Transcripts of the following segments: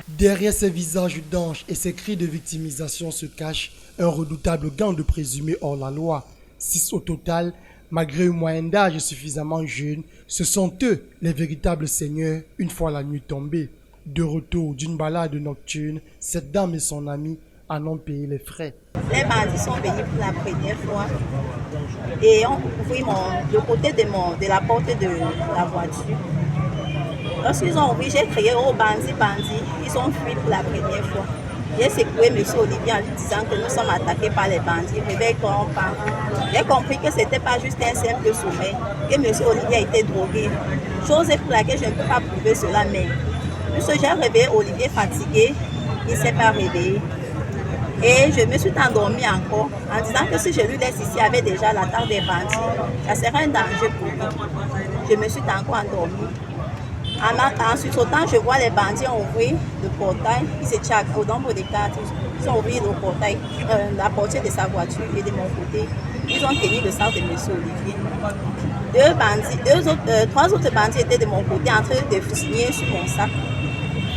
Derrière ces visages d'anges et ces cris de victimisation se cache un redoutable gang de présumés hors la loi. 6 au total, malgré un moyen d'âge suffisamment jeune, ce sont eux les véritables seigneurs une fois la nuit tombée. De retour d'une balade nocturne, cette dame et son ami en ont payé les frais. Les bandits sont venus pour la première fois et ont ouvert le côté de la porte de la voiture. Lorsqu'ils ont ouvert, j'ai crié oh bandits, bandits. Ils ont fui pour la première fois. J'ai secoué M. Olivier en lui disant que nous sommes attaqués par les bandits. Réveille-toi, on parle. J'ai compris que ce n'était pas juste un simple sommeil, que M. Olivier a été drogué. Chose pour laquelle je ne peux pas prouver cela, mais puisque j'ai réveillé Olivier fatigué, il ne s'est pas réveillé. Et je me suis endormie encore en disant que si je lui laisse ici avec déjà l'attaque des bandits, ça serait un danger pour lui. Je me suis encore endormie. Ensuite, autant je vois les bandits ouvrir le portail, ils se tchakent au nombre de 4. Ils ont ouvert le portail, la portière de sa voiture et de mon côté. Ils ont tenu le sac de M. Olivier. 3 autres bandits étaient de mon côté en train de signer sur mon sac.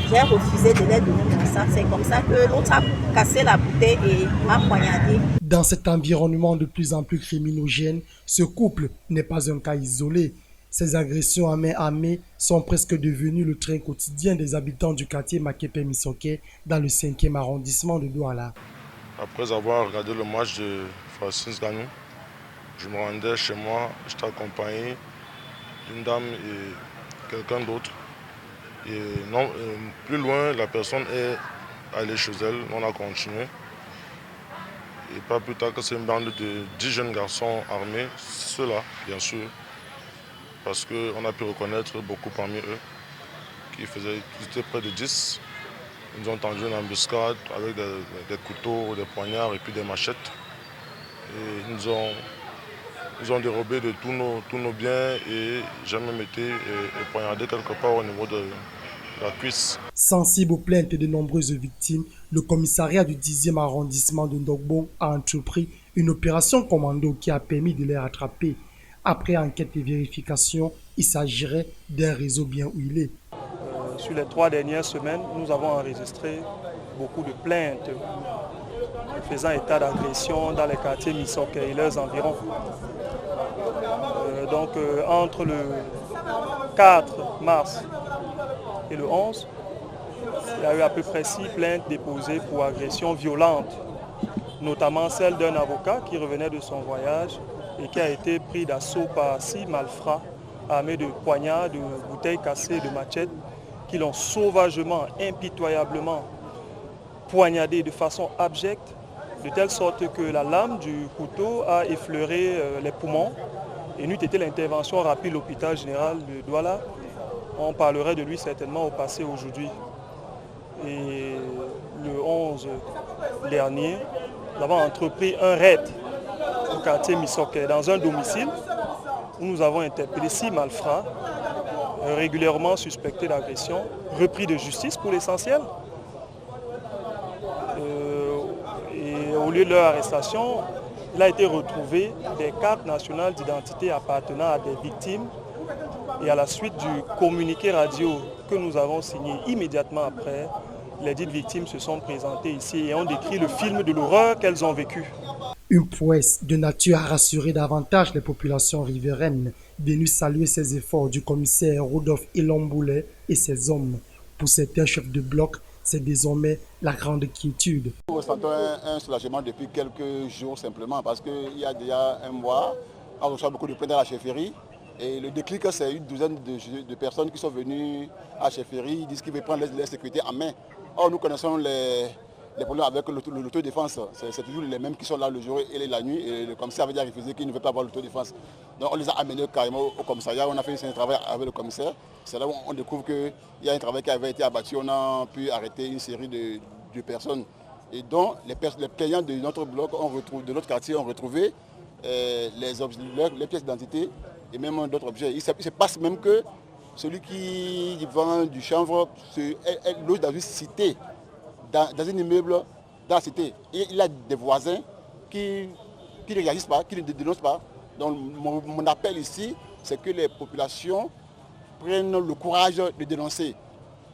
J'ai refusé de les donner mon sac. C'est comme ça que l'autre a cassé la bouteille et m'a poignardé. Dans cet environnement de plus en plus criminogène, ce couple n'est pas un cas isolé. Ces agressions à main armée sont presque devenues le train quotidien des habitants du quartier Makepe-Misoke dans le 5e arrondissement de Douala. Après avoir regardé le match de Francis Gagnon, je me rendais chez moi, j'étais accompagné d'une dame et quelqu'un d'autre. Et non, plus loin, la personne est allée chez elle, on a continué. Et pas plus tard que c'est une bande de 10 jeunes garçons armés, ceux-là, bien sûr, parce qu'on a pu reconnaître beaucoup parmi eux, qui étaient près de 10. Ils ont tendu une embuscade avec des couteaux, des poignards et puis des machettes. Et ils ont dérobé de tous nos biens et j'ai même été poignardé quelque part au niveau de la cuisse. Sensible aux plaintes de nombreuses victimes, le commissariat du 10e arrondissement de Ndogbo a entrepris une opération commando qui a permis de les rattraper. Après enquête et vérification, il s'agirait d'un réseau bien huilé. Sur les 3 dernières semaines, nous avons enregistré beaucoup de plaintes faisant état d'agression dans les quartiers Misoke et leurs environs. Entre le 4 mars et le 11, il y a eu à peu près 6 plaintes déposées pour agression violente, notamment celle d'un avocat qui revenait de son voyage et qui a été pris d'assaut par 6 malfrats armés de poignards, de bouteilles cassées, de machettes, qui l'ont sauvagement, impitoyablement poignardé de façon abjecte, de telle sorte que la lame du couteau a effleuré les poumons. Et n'eût été l'intervention rapide de l'hôpital général de Douala, on parlerait de lui certainement au passé aujourd'hui. Et le 11 dernier, nous avons entrepris un raid au quartier Misoke dans un domicile où nous avons interpellé 6 malfrats régulièrement suspectés d'agression, repris de justice pour l'essentiel. Et au lieu de leur arrestation, il a été retrouvé des cartes nationales d'identité appartenant à des victimes. Et à la suite du communiqué radio que nous avons signé immédiatement après, les dites victimes se sont présentées ici et ont décrit le film de l'horreur qu'elles ont vécu. Une prouesse de nature à rassurer davantage les populations riveraines, venu saluer ces efforts du commissaire Rodolphe Ilomboulé et ses hommes. Pour certains chefs de bloc, c'est désormais la grande quiétude. Nous ressentons un soulagement depuis quelques jours simplement parce qu'il y a déjà un mois, on reçoit beaucoup de plaintes à la chefferie. Et le déclic, c'est une douzaine de personnes qui sont venues à la chefferie, ils disent qu'ils veulent prendre leur sécurité en main. Or, nous connaissons les problèmes avec l'autodéfense. C'est toujours les mêmes qui sont là le jour et la nuit. Et le commissaire avait déjà refusé qu'il ne veut pas avoir l'autodéfense. Donc on les a amenés carrément au commissariat. On a fait un travail avec le commissaire. C'est là où on découvre qu'il y a un travail qui avait été abattu. On a pu arrêter une série de personnes. Et donc les plaignants de notre bloc, de notre quartier, ont retrouvé les pièces d'identité et même d'autres objets. Il se passe même que celui qui vend du chanvre loge dans une cité, dans un immeuble dans la cité. Et il a des voisins qui ne réagissent pas, qui ne dénoncent pas. Donc mon appel ici, c'est que les populations prennent le courage de dénoncer.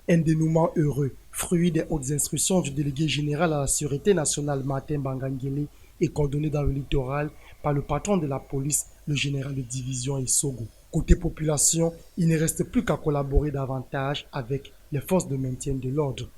Un dénouement heureux, fruit des hautes instructions du délégué général à la Sûreté nationale Martin Bangangele et coordonné dans le littoral par le patron de la police, le général de division Issogo. Côté population, il ne reste plus qu'à collaborer davantage avec les forces de maintien de l'ordre.